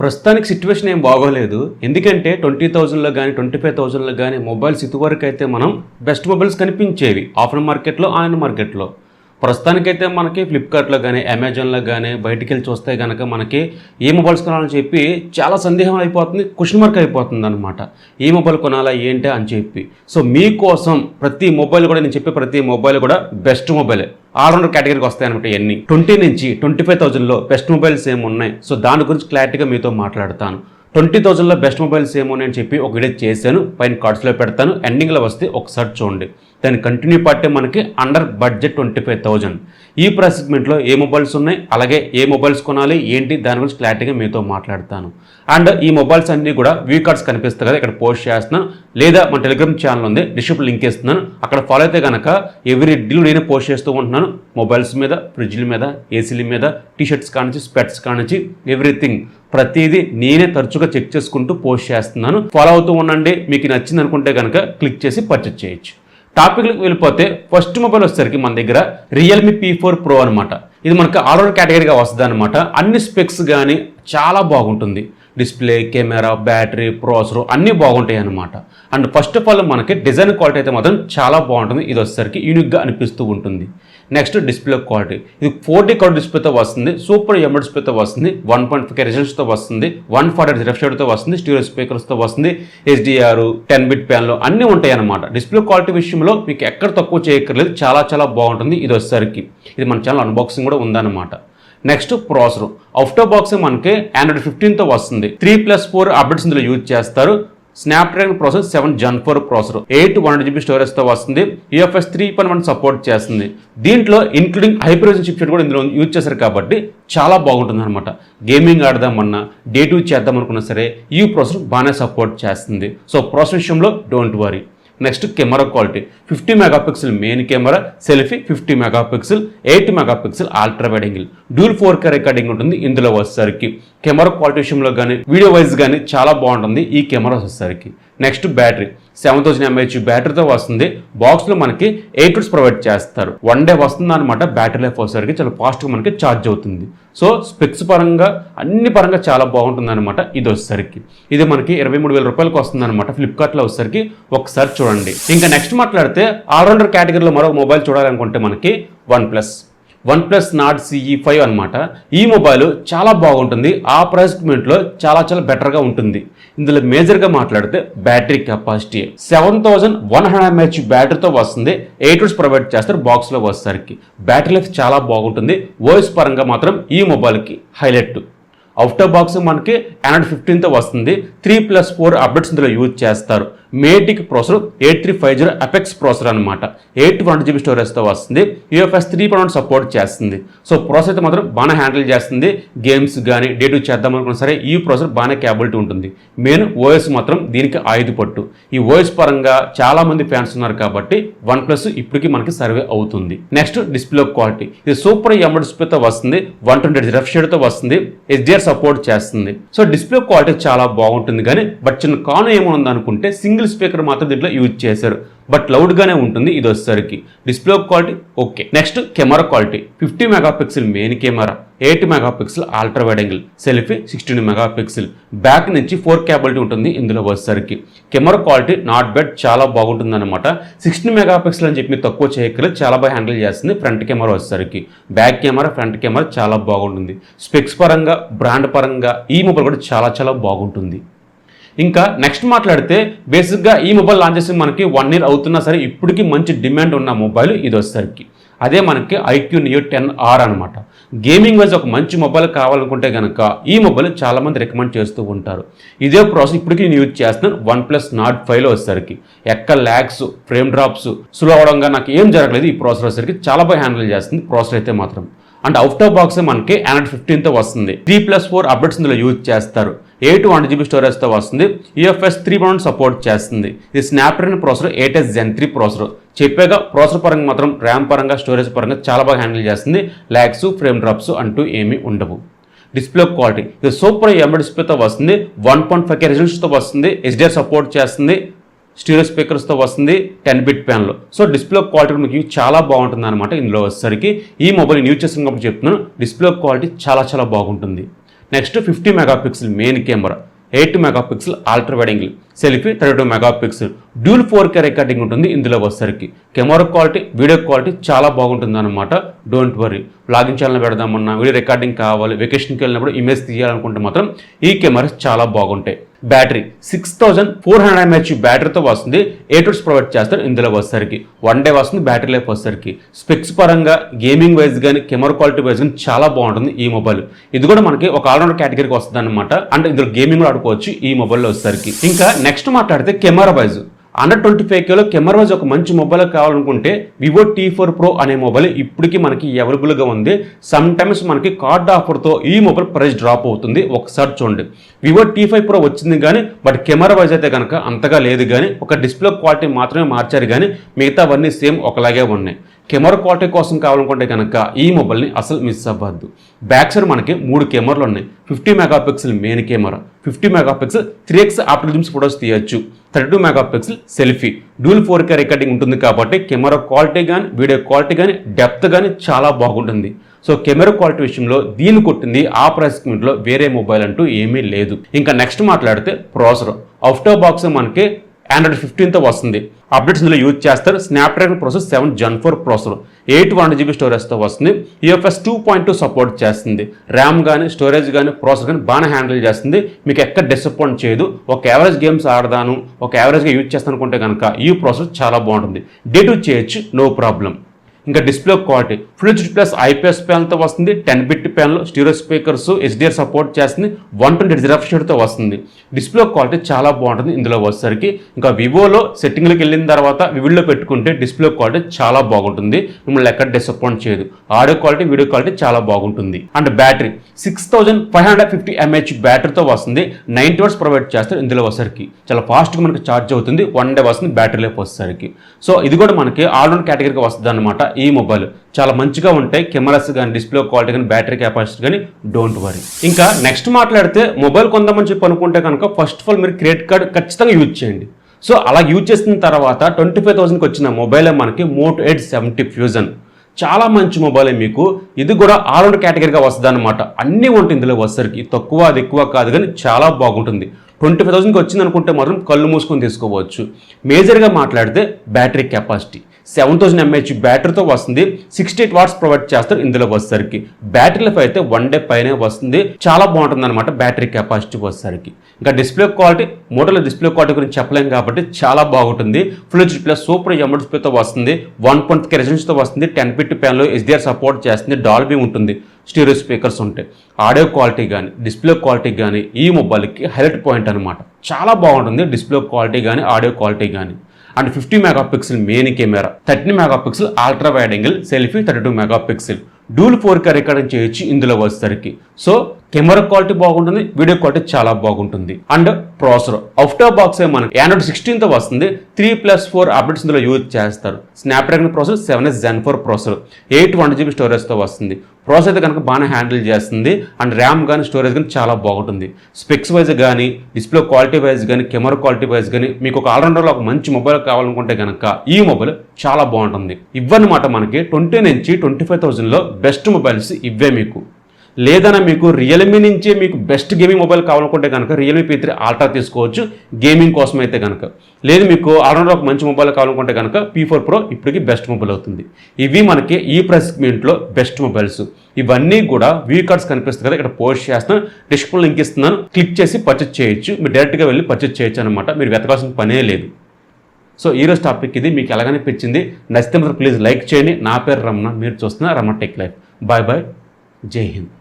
ప్రస్తుతానికి సిట్యుయేషన్ ఏం బాగోలేదు. ఎందుకంటే 20,000లో గానీ, 25,000లో గానీ మొబైల్స్ ఇదివరకైతే మనం బెస్ట్ మొబైల్స్ కనిపించేవి. ఆఫ్లైన్ మార్కెట్‌లో, ఆన్‌లైన్ మార్కెట్‌లో. ప్రస్తుతానికైతే మనకి ఫ్లిప్‌కార్ట్‌లో గానీ, అమెజాన్‌లో గానీ బయటికెళ్ళి చూస్తే గనక మనకి ఏ మొబైల్స్ కొనాలని చెప్పి చాలా సందేహం అయిపోతుంది. క్వెషన్ మార్క్ అయిపోతుందనమాట. ఏ మొబైల్ కొనాలా ఏంటా అని చెప్పి. సో మీకోసం ప్రతి మొబైల్ కూడా నేను చెప్పే ప్రతి మొబైల్ కూడా బెస్ట్ మొబైలే. ఆల్రౌండర్ కేటగిరీకి వస్తాయన్నమాట ఇవన్నీ. 20 నుంచి 25,000లో బెస్ట్ మొబైల్స్ ఏమున్నాయి, సో దాని గురించి క్లారిటీగా మీతో మాట్లాడతాను. 20,000లో బెస్ట్ మొబైల్స్ ఏమో అని చెప్పి ఒక వీడియో చేశాను, పైన కార్డ్స్లో పెడతాను, ఎండింగ్లో వస్తే ఒకసారి చూడండి. దాని కంటిన్యూ పార్టీ మనకి అండర్ బడ్జెట్ 25,000. ఈ ప్రైస్ సెగ్మెంట్లో ఏ మొబైల్స్ ఉన్నాయి, అలాగే ఏ మొబైల్స్ కొనాలి ఏంటి దాని గురించి క్లారిటీగా మీతో మాట్లాడతాను. అండ్ ఈ మొబైల్స్ అన్నీ కూడా వ్యూ కార్డ్స్ కనిపిస్తాయి కదా, ఇక్కడ పోస్ట్ చేస్తున్నాను, లేదా మన టెలిగ్రామ్ ఛానల్ ఉంది, డిస్క్రిప్షన్ లింక్ ఇస్తున్నాను, అక్కడ ఫాలో అయితే కనుక ఎవ్రీ డీల్ నేనే పోస్ట్ చేస్తూ ఉంటున్నాను. మొబైల్స్ మీద, ఫ్రిడ్జ్ల మీద, ఏసీల మీద, టీషర్ట్స్ కానించి, స్పెట్స్ కానించి ఎవ్రీథింగ్ ప్రతిదీ నేనే తరచుగా చెక్ చేసుకుంటూ పోస్ట్ చేస్తున్నాను. ఫాలో అవుతూ ఉండండి. మీకు నచ్చింది అనుకుంటే కనుక క్లిక్ చేసి పర్చేజ్ చేయొచ్చు. టాపిక్లకు వెళ్ళిపోతే ఫస్ట్ మొబైల్ వచ్చేసరికి మన దగ్గర రియల్మీ P4 Pro అనమాట. ఇది మనకు ఆల్రౌండర్ కేటగిరీగా వస్తుంది అనమాట. అన్ని స్పెక్స్ కానీ చాలా బాగుంటుంది. డిస్ప్లే, కెమెరా, బ్యాటరీ, ప్రాసెసర్ అన్నీ బాగుంటాయి అనమాట. అండ్ ఫస్ట్ ఆఫ్ ఆల్ మనకి డిజైన్ క్వాలిటీ అయితే మాత్రం చాలా బాగుంటుంది. ఇది వచ్చేసరికి యూనిక్గా అనిపిస్తూ ఉంటుంది. నెక్స్ట్ డిస్ప్లే క్వాలిటీ, ఇది 4D కలర్ డిస్ప్లేతో వస్తుంది, సూపర్ ఎమోడ్ డిస్ప్లేతో వస్తుంది, 1.5K రెజల్యూషన్తో వస్తుంది, 140 రిఫ్రెష్ రేట్తో వస్తుంది, స్టీరియో స్పీకర్స్తో వస్తుంది, HDR, 10-bit ప్యాన్లు అన్నీ ఉంటాయి అన్నమాట. డిస్ప్లే క్వాలిటీ విషయంలో మీకు ఎక్కడ తక్కువ చేయక్కర్లేదు, చాలా చాలా బాగుంటుంది. ఇది వచ్చేసరికి ఇది మన ఛానల్ అన్బాక్సింగ్ కూడా ఉందన్నమాట. Next processor, out of box మనకి Android 15తో వస్తుంది. 3+4 అప్డేట్స్ ఇందులో యూజ్ చేస్తారు. Snapdragon processor 7 Gen 4 processor, 8/1GB స్టోరేజ్తో వస్తుంది, UFS 3.1 సపోర్ట్ చేస్తుంది. దీంట్లో ఇంక్లూడింగ్ హైపర్వైజన్ చిప్సెట్ కూడా ఇందులో యూజ్ చేశారు కాబట్టి చాలా బాగుంటుంది అనమాట. గేమింగ్ ఆడదామన్నా, డే టూ చేద్దామనుకున్నా సరే ఈ ప్రాసెసర్ బాగానే సపోర్ట్ చేస్తుంది. సో ప్రాసెసర్ విషయంలో don't worry. Next camera quality, 50 megapixel main camera, selfie 50 megapixel, 8 megapixel ultra wide angle, dual 4K recording ఉంటుంది ఇందులో వచ్చేసరికి. కెమెరా క్వాలిటీ విషయంలో కానీ, వీడియో వైజ్ కానీ చాలా బాగుంటుంది ఈ కెమెరా వచ్చేసరికి. నెక్స్ట్ బ్యాటరీ, 7000 mAh బ్యాటరీతో వస్తుంది. బాక్స్లో మనకి 8 hours ప్రొవైడ్ చేస్తారు. 1 day వస్తుంది అనమాట. బ్యాటరీ లైఫ్ వచ్చేసరికి చాలా ఫాస్ట్గా మనకి ఛార్జ్ అవుతుంది. సో స్పెక్స్ పరంగా అన్ని పరంగా చాలా బాగుంటుంది అనమాట. ఇది వచ్చేసరికి ఇది మనకి 23,000 రూపాయలకు వస్తుంది అనమాట. ఫ్లిప్కార్ట్లో వచ్చేసరికి ఒకసారి చూడండి. ఇంకా నెక్స్ట్ మాట్లాడితే ఆల్రౌండర్ కేటగిరీలో మరో మొబైల్ చూడాలనుకుంటే మనకి OnePlus Nord CE5 అనమాట. ఈ మొబైల్ చాలా బాగుంటుంది. ఆ ప్రైస్ సెగ్మెంట్లో చాలా చాలా బెటర్గా ఉంటుంది. ఇందులో మేజర్గా మాట్లాడితే బ్యాటరీ కెపాసిటీ 7100 mAh బ్యాటరీతో వస్తుంది. 8 hours ప్రొవైడ్ చేస్తారు బాక్స్లో వచ్చేసరికి. బ్యాటరీ లైఫ్ చాలా బాగుంటుంది. వాయిస్ పరంగా మాత్రం ఈ మొబైల్కి హైలైట్. అవుట్ ఆఫ్ బాక్స్ మనకి Android 15తో వస్తుంది. 3+4 అప్డేట్స్ ఇందులో యూజ్ చేస్తారు. మేటిక్ ప్రాసెసర్ 8350 అపెక్స్ ప్రాసెసర్ అనమాట. 8/1GB స్టోరేజ్తో వస్తుంది. UFS 3.1 సపోర్ట్ చేస్తుంది. సో ప్రాసెసర్ అయితే మాత్రం బాగానే హ్యాండిల్ చేస్తుంది. గేమ్స్ కానీ డే టూ చేద్దాం అనుకున్నా సరే ఈ ప్రాసెసర్ బాగానే క్యాపబిలిటీ ఉంటుంది. మెయిన్ ఓఎస్ మాత్రం దీనికి 5 పట్టు. ఈ ఓఎస్ పరంగా చాలా మంది ఫ్యాన్స్ ఉన్నారు కాబట్టి OnePlus ఇప్పటికీ మనకి సర్వే అవుతుంది. నెక్స్ట్ డిస్ప్లే క్వాలిటీ, ఇది సూపర్ ఎమోడ్ డిస్ప్లేతో వస్తుంది. 120 రిఫ్రెష్ రేట్తో వస్తుంది. HDR సపోర్ట్ చేస్తుంది. సో డిస్ప్లే క్వాలిటీ చాలా బాగుంటుంది. కానీ బట్ చిన్న కాను ఏముంది అనుకుంటే సింగిల్ స్పీకర్ మాత్రం దీంట్లో యూజ్ చేశారు. బట్ లౌడ్గానే ఉంటుంది ఇది వచ్చేసరికి. Display quality okay. Next camera quality, 50 megapixel main camera, 8 megapixel ultra wide angle, selfie 16 megapixel, back నుంచి 4K కేబిలిటీ ఉంటుంది ఇందులో వచ్చేసరికి. కెమెరా క్వాలిటీ నాట్ బ్యాడ్, చాలా బాగుంటుంది అనమాట. 16 మెగాపిక్సెల్ అని చెప్పి తక్కువ చేయక్కర్లేదు, చాలా బాగా హ్యాండిల్ చేస్తుంది. ఫ్రంట్ కెమెరా వచ్చేసరికి, బ్యాక్ కెమెరా, ఫ్రంట్ కెమెరా చాలా బాగుంటుంది. స్పెక్స్ పరంగా, బ్రాండ్ పరంగా ఈ మొబైల్ కూడా చాలా చాలా బాగుంటుంది. ఇంకా నెక్స్ట్ మాట్లాడితే బేసిక్గా ఈ మొబైల్ లాంచ్ చేసి మనకి 1 year అవుతున్నా సరే ఇప్పటికీ మంచి డిమాండ్ ఉన్న మొబైల్ ఇది వచ్చేసరికి. అదే మనకి iQOO Neo 10R అనమాట. గేమింగ్ వైజ్ ఒక మంచి మొబైల్ కావాలనుకుంటే కనుక ఈ మొబైల్ చాలామంది రికమెండ్ చేస్తూ ఉంటారు. ఇదే ప్రాసెస్ ఇప్పటికీ నేను యూజ్ చేస్తున్నాను OnePlus Nord 5లో వచ్చేసరికి. ఎక్కడ ల్యాగ్స్, ఫ్రేమ్ డ్రాప్స్, స్లో అవడంగా నాకు ఏం జరగలేదు. ఈ ప్రాసెసర్ వచ్చేసరికి చాలా బాగా హ్యాండిల్ చేస్తుంది ప్రాసెసర్ అయితే మాత్రం. అండ్ అవుట్ ఆఫ్ బాక్స్ మనకి Android 15తో వస్తుంది. 3+4 అప్డేట్స్ ఇందులో యూజ్ చేస్తారు. 8/1GB స్టోరేజ్తో వస్తుంది. UFS 3.1 సపోర్ట్ చేస్తుంది. ఇది Snapdragon processor 8S Gen 3 processor. చెప్పాగా ప్రాసెసర్ పరంగా మాత్రం ర్యామ్ పరంగా, స్టోరేజ్ పరంగా చాలా బాగా హ్యాండిల్ చేస్తుంది. ల్యాగ్స్, ఫ్రేమ్ డ్రాప్స్ అంటూ ఏమీ ఉండవు. డిస్ప్లే క్వాలిటీ, ఇది సూపర్ ఎమోడ్ డిస్ప్లేతో వస్తుంది. 1.5K రెజల్యూషన్తో వస్తుంది. HDR సపోర్ట్ చేస్తుంది. స్టీరియో స్పీకర్స్తో వస్తుంది, 10-bit ప్యాన్లో. సో డిస్ప్లే క్వాలిటీ మీకు చాలా బాగుంటుంది అనమాట. ఇందులో వచ్చేసరికి ఈ మొబైల్ యూజ్ చేసిన కాబట్టి చెప్తున్నాను, డిస్ప్లే క్వాలిటీ చాలా చాలా బాగుంటుంది. Next 50 megapixel main camera, 8 megapixel ultra wide angle selfie, 32 megapixel dual 4K recording ఉంటుంది. ఇందులో వచ్చేసరికి కెమెరా క్వాలిటీ, వీడియో క్వాలిటీ చాలా బాగుంటుంది అనమాట. డోంట్ వరీ, బ్లాగింగ్ ఛానల్ పెడదామన్నా, వీడియో రికార్డింగ్ కావాలి, వెకేషన్కి వెళ్ళినప్పుడు ఇమేజ్ తీయాలనుకుంటే మాత్రం ఈ కెమెరాస్ చాలా బాగుంటాయి. బ్యాటరీ 6400 mAh బ్యాటరీతో వస్తుంది. 8 hours ప్రొవైడ్ చేస్తారు. ఇందులో వచ్చేసరికి 1 day వస్తుంది. బ్యాటరీ లైఫ్ వచ్చేసరికి స్పెక్స్ పరంగా, గేమింగ్ వైజ్ కానీ, కెమెరా క్వాలిటీ వైజ్ కానీ చాలా బాగుంటుంది ఈ మొబైల్. ఇది కూడా మనకి ఒక ఆల్రౌండర్ కేటగిరీకి వస్తుంది అనమాట. అంటే ఇందులో గేమింగ్ కూడా ఆడుకోవచ్చు ఈ మొబైల్లో వచ్చేసరికి. ఇంకా నెక్స్ట్ మాట్లాడితే కెమెరా వైజ్, అండర్ 25Kలో కెమెరా వైజ్ ఒక మంచి మొబైల్ కావాలనుకుంటే వివో T4 Pro అనే మొబైల్ ఇప్పటికీ మనకి అవైలబుల్గా ఉంది. సమ్ టైమ్స్ మనకి కార్డ్ ఆఫర్తో ఈ మొబైల్ ప్రైస్ డ్రాప్ అవుతుంది. ఒకసారి చూడండి. వివో T5 Pro వచ్చింది కానీ బట్ కెమెరా వైజ్ అయితే కనుక అంతగా లేదు, కానీ ఒక డిస్ప్లే క్వాలిటీ మాత్రమే మార్చారు, కానీ మిగతావన్నీ సేమ్ ఒకలాగే ఉన్నాయి. కెమెరా క్వాలిటీ కోసం కావాలనుకుంటే కనుక ఈ మొబైల్ని అసలు మిస్ అవ్వద్దు. బ్యాక్ సైడ్ మనకి 3 కెమెరాలు ఉన్నాయి. 50 megapixel main camera, 50 megapixel 3x optical zooms photos తీయచ్చు, 32 megapixel selfie, dual 4K recording ఉంటుంది కాబట్టి కెమెరా క్వాలిటీ కానీ, వీడియో క్వాలిటీ కానీ, డెప్త్ కానీ చాలా బాగుంటుంది. సో కెమెరా క్వాలిటీ విషయంలో దీన్ని కొట్టింది ఆ ప్రైస్ లో వేరే మొబైల్ అంటూ ఏమీ లేదు. ఇంకా నెక్స్ట్ మాట్లాడితే ప్రాసెసర్, అవుట్ ఆఫ్ బాక్స్ మనకి Android 15తో వస్తుంది. అప్డేట్స్ ఇందులో యూజ్ చేస్తారు. Snapdragon processor 7 Gen 4 processor, 800GB స్టోరేజ్తో వస్తుంది. UFS 2.2 సపోర్ట్ చేస్తుంది. ర్యామ్ కానీ, స్టోరేజ్ కానీ, ప్రాసెసర్ కానీ బాగా హ్యాండిల్ చేస్తుంది. మీకు ఎక్కడ డిసప్పాయింట్ చేయదు. ఒక యావరేజ్ గేమ్స్ ఆడదాను, ఒక యావరేజ్గా యూజ్ చేస్తాను అనుకుంటే కనుక ఈ ప్రాసెసర్ చాలా బాగుంటుంది. డే టు చేయొచ్చు, నో ప్రాబ్లం. ఇంకా display quality full HD plus IPS ప్యానల్తో వస్తుంది. 10-bit panel, stereo speakers, HDR support చేస్తుంది. 120 రిఫ్రెష్ రేట్తో వస్తుంది. డిస్ప్లే క్వాలిటీ చాలా బాగుంటుంది ఇందులో వచ్చేసరికి. ఇంకా వివోలో సెట్టింగ్లోకి వెళ్ళిన తర్వాత వివిడ్లో పెట్టుకుంటే డిస్ప్లే క్వాలిటీ చాలా బాగుంటుంది. మిమ్మల్ని ఎక్కడ డిసప్పాయింట్ చేయదు. ఆడియో క్వాలిటీ, వీడియో క్వాలిటీ చాలా బాగుంటుంది. అండ్ బ్యాటరీ 6550 mAh బ్యాటరీతో వస్తుంది. 90 hours ప్రొవైడ్ చేస్తారు. ఇందులో వచ్చేసరికి చాలా ఫాస్ట్గా మనకి ఛార్జ్ అవుతుంది. 1 day వస్తుంది బ్యాటరీ లైఫ్ వచ్చేసరికి. సో ఇది కూడా మనకి ఆల్రౌండ్ కేటగిరీకి వస్తుంది అనమాట. ఈ మొబైల్ చాలా మంచిగా ఉంటాయి. కెమెరాస్ కానీ, డిస్ప్లే క్వాలిటీ కానీ, బ్యాటరీ కెపాసిటీ కానీ, డోంట్ వరీ. ఇంకా నెక్స్ట్ మాట్లాడితే మొబైల్ కొందామని చెప్పి అనుకుంటే కనుక ఫస్ట్ ఆఫ్ ఆల్ మీరు క్రెడిట్ కార్డ్ ఖచ్చితంగా యూజ్ చేయండి. సో అలా యూజ్ చేసిన తర్వాత 25,000కి వచ్చిన మొబైలే మనకి మోటో ఎడ్జ్ 70 ఫ్యూజన్. చాలా మంచి మొబైలే మీకు. ఇది కూడా ఆల్రౌండ్ కేటగిరీగా వస్తుంది అనమాట. అన్నీ ఉంటాయి ఇందులో వచ్చేసరికి. తక్కువ అది ఎక్కువ కాదు, కానీ చాలా బాగుంటుంది. 25,000కి వచ్చింది అనుకుంటే మాత్రం కళ్ళు మూసుకొని తీసుకోవచ్చు. మేజర్గా మాట్లాడితే బ్యాటరీ కెపాసిటీ 7000 mAh బ్యాటరీతో వస్తుంది. 68 watts ప్రొవైడ్ చేస్తారు ఇందులో వచ్చేసరికి. బ్యాటరీ లైఫ్ అయితే 1 day పైనే వస్తుంది. చాలా బాగుంటుంది అనమాట బ్యాటరీ కెపాసిటీ వచ్చేసరికి. ఇంకా డిస్ప్లే క్వాలిటీ, మోటోలో డిస్ప్లే క్వాలిటీ గురించి చెప్పలేం కాబట్టి చాలా బాగుంటుంది. Full HD plus super AMOLED డిస్ప్లేతో వస్తుంది. 1.3K రెజల్యూషన్తో వస్తుంది. 10-bit ప్యానల్, HDR సపోర్ట్ చేస్తుంది. డాల్బీ ఉంటుంది. స్టీరియో స్పీకర్స్ ఉంటాయి. ఆడియో క్వాలిటీ కానీ, డిస్ప్లే క్వాలిటీ కానీ ఈ మొబైల్కి హైలైట్ పాయింట్ అనమాట. చాలా బాగుంటుంది డిస్ప్లే క్వాలిటీ కానీ, ఆడియో క్వాలిటీ కానీ. And 50 megapixel main camera, 13 megapixel ultra wide angle selfie, 32 megapixel dual 4K recording చేయొచ్చు ఇందులో వచ్చేసరికి. సో కెమెరా క్వాలిటీ బాగుంటుంది, వీడియో క్వాలిటీ చాలా బాగుంటుంది. And processor out of box మనకి Android 16తో వస్తుంది. 3+4 అప్డేట్స్ ఇందులో యూజ్ చేస్తారు. Snapdragon processor 7 Gen 4 processor, 800GB స్టోరేజ్తో వస్తుంది. ప్రాసెసర్ అయితే కనుక బాగానే హ్యాండిల్ చేస్తుంది. అండ్ ర్యామ్ కానీ, స్టోరేజ్ కానీ చాలా బాగుంటుంది. స్పెక్స్ వైజ్ కానీ, డిస్ప్లే క్వాలిటీ వైజ్ కానీ, కెమెరా క్వాలిటీ వైజ్ కానీ మీకు ఒక ఆల్రౌండర్లో ఒక మంచి మొబైల్ కావాలనుకుంటే కనుక ఈ మొబైల్ చాలా బాగుంటుంది. ఇవన్నమాట మనకి 20 నుంచి 25,000లో బెస్ట్ మొబైల్స్ ఇవే మీకు. లేదన్నా మీకు రియల్మీ నుంచే మీకు బెస్ట్ గేమింగ్ మొబైల్ కావాలనుకుంటే కనుక రియల్మీ P3 అల్ట్రా తీసుకోవచ్చు గేమింగ్ కోసం అయితే కనుక. లేదు మీకు ఆల్రౌండర్ ఒక మంచి మొబైల్ కావాలనుకుంటే కనుక P4 Pro ఇప్పటికీ బెస్ట్ మొబైల్ అవుతుంది. ఇవి మనకి ఈ ప్రైస్ సెగ్మెంట్లో బెస్ట్ మొబైల్స్. ఇవన్నీ కూడా వ్యూ కార్డ్స్ కనిపిస్తుంది కదా, ఇక్కడ పోస్ట్ చేస్తాను, డిస్క్రిప్షన్ లింక్ ఇస్తున్నాను, క్లిక్ చేసి పర్చేస్ చేయొచ్చు. మీరు డైరెక్ట్గా వెళ్ళి పర్చేస్ చేయొచ్చు అనమాట. మీరు వెతకాల్సిన పనే లేదు. సో ఈరోజు టాపిక్ ఇది. మీకు ఎలాగనిపించింది? నచ్చితే మాత్రం ప్లీజ్ లైక్ చేయండి. నా పేరు రమణ, మీరు చూస్తున్న Ramana tech life. Bye bye, జై హింద్.